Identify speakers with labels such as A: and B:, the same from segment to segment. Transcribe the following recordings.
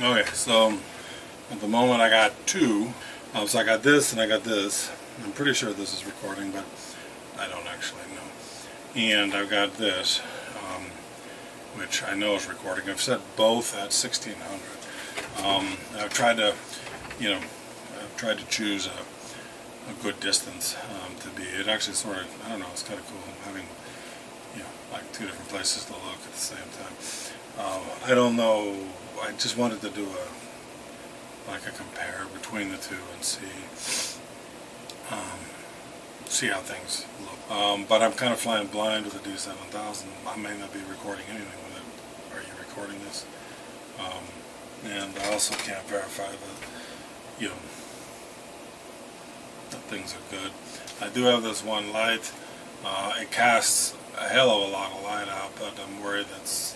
A: Okay, so at the moment I got two. So I got this and I got this. I'm pretty sure this is recording, but I don't actually know. And I've got this, which I know is recording. I've set both at 1600. I've tried to, choose a good distance to be. It actually sort of, I don't know, it's kind of cool having, like two different places to look at the same time. I don't know. I just wanted to do a compare between the two and see how things look. But I'm kind of flying blind with the D7000. I may not be recording anything with it. Are you recording this? And I also can't verify that, that things are good. I do have this one light. It casts a hell of a lot of light out, but I'm worried that's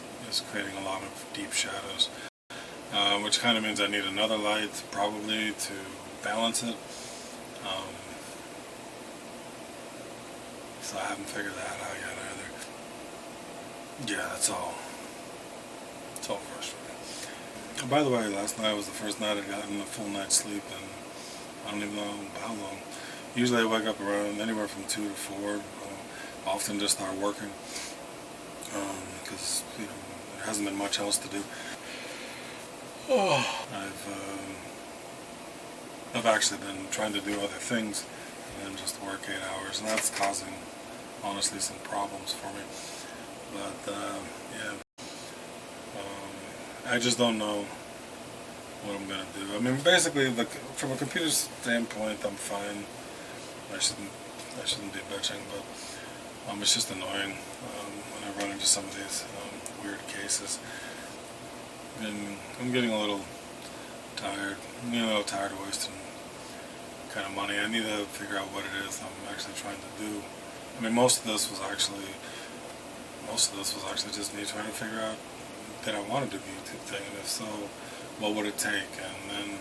A: creating a lot of deep shadows. Which kind of means I need another light probably to balance it. So I haven't figured that out yet either. Yeah, that's all. It's all frustrating. Oh, by the way, last night was the first night I'd gotten a full night's sleep, and I don't even know how long. Usually I wake up around anywhere from 2 to 4. Often just start working because there hasn't been much else to do. I've actually been trying to do other things than just work 8 hours, and that's causing, honestly, some problems for me. But I just don't know what I'm gonna do. I mean, basically, from a computer standpoint, I'm fine. I shouldn't be bitching, but it's just annoying when I run into some of these weird cases. And I'm getting a little tired. Tired of wasting kind of money. I need to figure out what it is I'm actually trying to do. I mean, most of this was actually just me trying to figure out that I want to do the YouTube thing, and if so, what would it take? And then,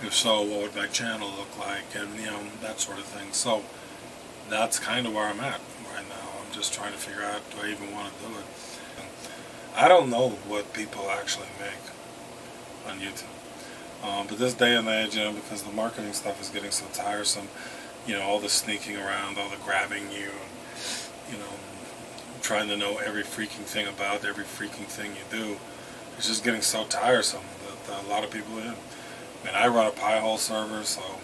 A: if so, what would my channel look like? And that sort of thing. So that's kind of where I'm at right now. I'm just trying to figure out, do I even want to do it? I don't know what people actually make on YouTube. But this day and age, because the marketing stuff is getting so tiresome, all the sneaking around, all the grabbing you, trying to know every freaking thing about every freaking thing you do, it's just getting so tiresome that a lot of people I mean, I run a Pi-hole server, so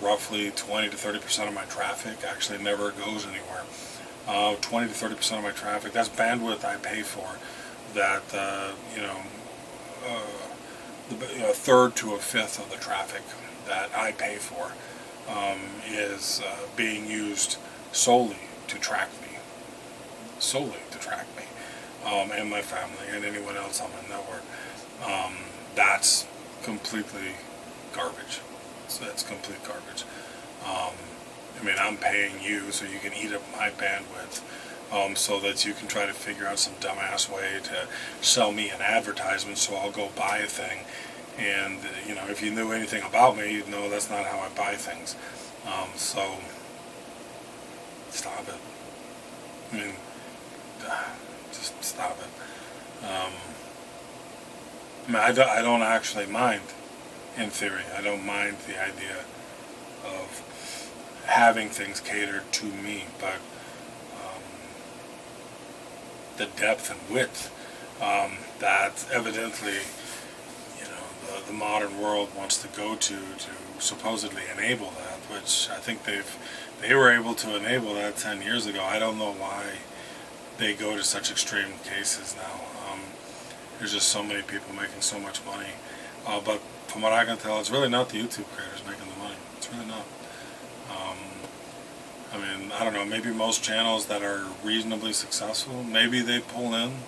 A: roughly 20 to 30% of my traffic actually never goes anywhere. 20 to 30% of my traffic, that's bandwidth I pay for, that a third to a fifth of the traffic that I pay for is being used solely to track me, and my family and anyone else on my network. That's completely garbage. So that's complete garbage. I mean, I'm paying you so you can eat up my bandwidth, so that you can try to figure out some dumbass way to sell me an advertisement, so I'll go buy a thing. And, if you knew anything about me, you'd know that's not how I buy things. So, stop it. I mean, just stop it. I don't actually mind, in theory. I don't mind the idea of having things catered to me, but the depth and width that evidently the modern world wants to go to supposedly enable that, which I think they were able to enable that 10 years ago. I don't know why they go to such extreme cases now. There's just so many people making so much money, but from what I can tell, it's really not the YouTube creators making the money. It's really not. I mean, I don't know, maybe most channels that are reasonably successful, maybe they pull in,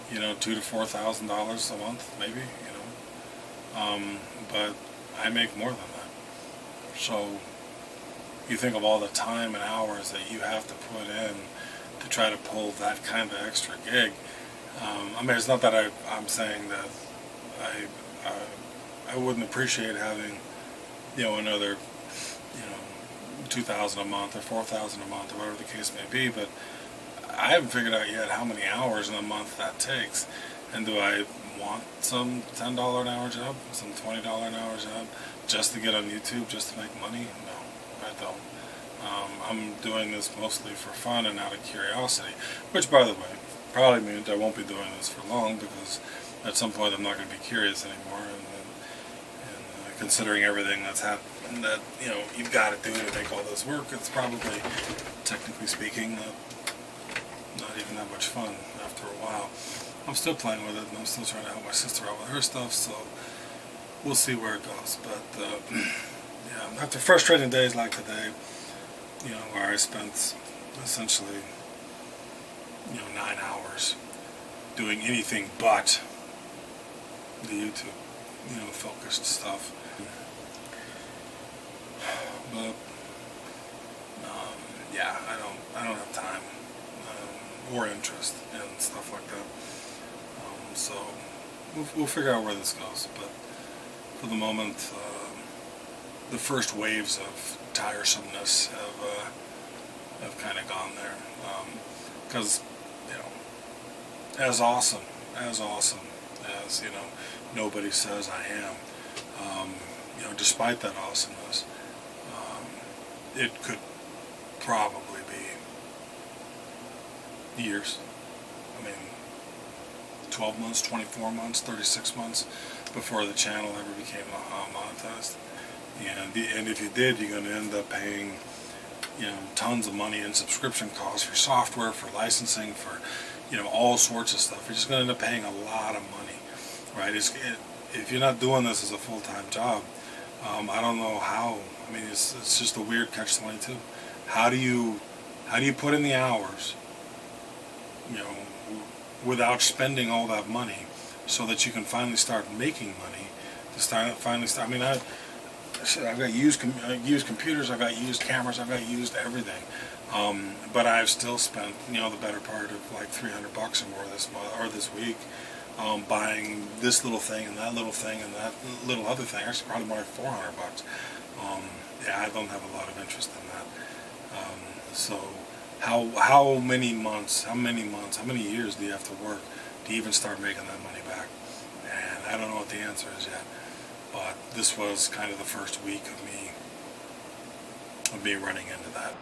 A: $2,000 to $4,000 a month, maybe, but I make more than that. So you think of all the time and hours that you have to put in to try to pull that kind of extra gig. I mean, it's not that I'm saying that I wouldn't appreciate having, another, $2,000 a month or $4,000 a month or whatever the case may be, but I haven't figured out yet how many hours in a month that takes. And do I want some $10 an hour job, some $20 an hour job, just to get on YouTube, just to make money? No, I don't. I'm doing this mostly for fun and out of curiosity, which, by the way, probably means I won't be doing this for long, because at some point I'm not going to be curious anymore. And considering everything that's happened, that you've got to do to make all this work, it's probably, technically speaking, not even that much fun after a while. I'm still playing with it, and I'm still trying to help my sister out with her stuff, so we'll see where it goes. But yeah, after frustrating days like today, where I spent essentially 9 hours doing anything but the YouTube focused stuff. But yeah, I don't have time or interest in stuff like that. So we'll figure out where this goes. But for the moment, the first waves of tiresomeness have kind of gone there. Because as awesome as nobody says I am, despite that awesomeness, it could probably be years. I mean, 12 months, 24 months, 36 months before the channel ever became monetized. And if you did, you're going to end up paying tons of money in subscription costs for software, for licensing, for all sorts of stuff. You're just going to end up paying a lot of money, right? If you're not doing this as a full-time job, I don't know how. I mean, it's just a weird catch-22. How do you put in the hours, without spending all that money, so that you can finally start making money? I mean, I've got used computers, I've got used cameras, I've got used everything, but I've still spent the better part of like $300 or more this month or this week, buying this little thing and that little thing and that little other thing. Actually, probably more like $400. Yeah, I don't have a lot of interest in that. So how many months, how many years do you have to work to even start making that money back? And I don't know what the answer is yet. But this was kind of the first week of me running into that.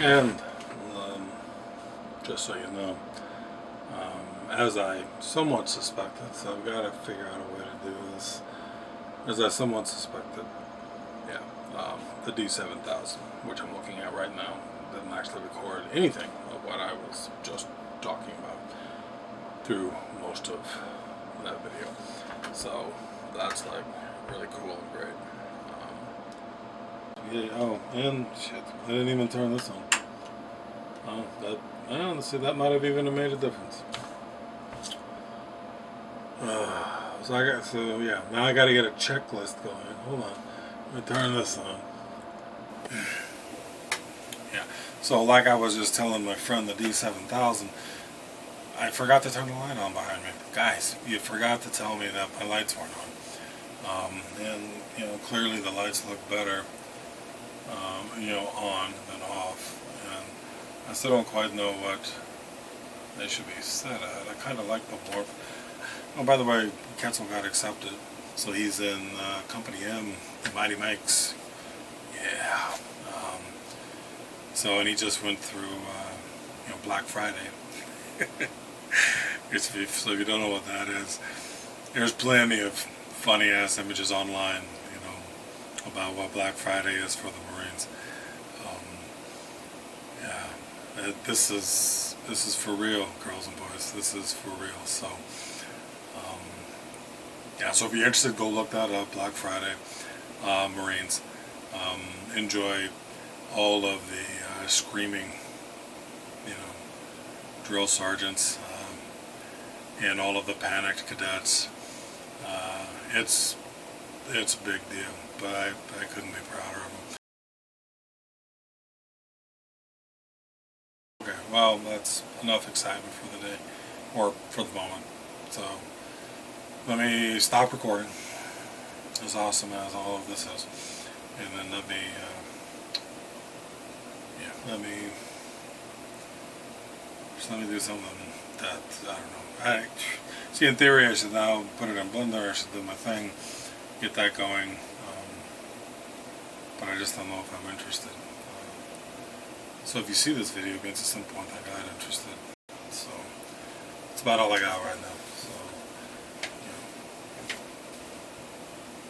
A: And just so you know, as I somewhat suspected, so I've got to figure out a way to do this. As I somewhat suspected, yeah, the D7000, which I'm looking at right now, didn't actually record anything of what I was just talking about through most of that video. So that's like really cool and great. Yeah. Oh, and shit, I didn't even turn this on. See, that might have even made a difference. So yeah, now I got to get a checklist going. Hold on, let me turn this on. Yeah. So like I was just telling my friend, the D7000, I forgot to turn the light on behind me. Guys, you forgot to tell me that my lights weren't on. And clearly the lights look better, on than off. And I still don't quite know what they should be set at. I kind of like the warp. Oh, by the way, Ketzel got accepted, so he's in Company M, Mighty Mike's. Yeah. And he just went through, Black Friday. So if you don't know what that is, there's plenty of funny ass images online, about what Black Friday is for the Marines. Yeah, this is for real, girls and boys. This is for real. So, yeah. So if you're interested, go look that up. Black Friday, Marines. Enjoy all of the screaming, drill sergeants, and all of the panicked cadets. It's a big deal, but I couldn't be prouder of them. Okay, well, that's enough excitement for the day, or for the moment. So let me stop recording, as awesome as all of this is, and then let me let me do something that, I don't know. See, in theory, I should now put it in Blender. I should do my thing, get that going. But I just don't know if I'm interested. So if you see this video, it means at some point I got interested. So it's about all I got right now. So,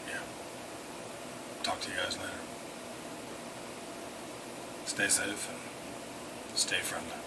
A: yeah. Talk to you guys later. Stay safe and stay friendly.